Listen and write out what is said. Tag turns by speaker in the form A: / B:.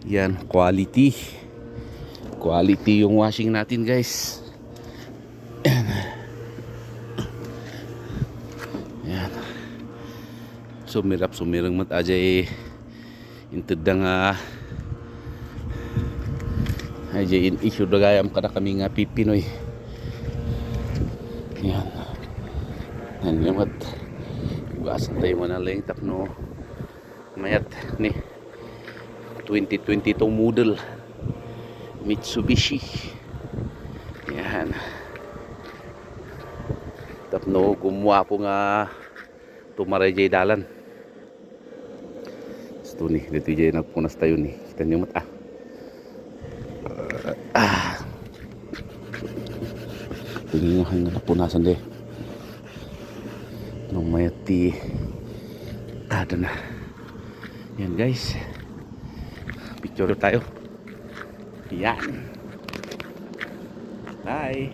A: Yan, quality. Quality yung washing natin, guys. Yan. Sumirang mat aja inted nga aja in issue dagayam kada kami nga pipinoy. Yan. Yan yung mat ugasan tayo mo na lang tapno mayat ni 2022 model Mitsubishi. Yan. Tapno gumawa po nga tumaray jay dalan. Ito nih, dito jay nagpunas tayo ni. Kita niyo mata. Tingin nga napunasan deh. Nung mayati ada na. Yan guys. Picture tayo. Yan. Bye.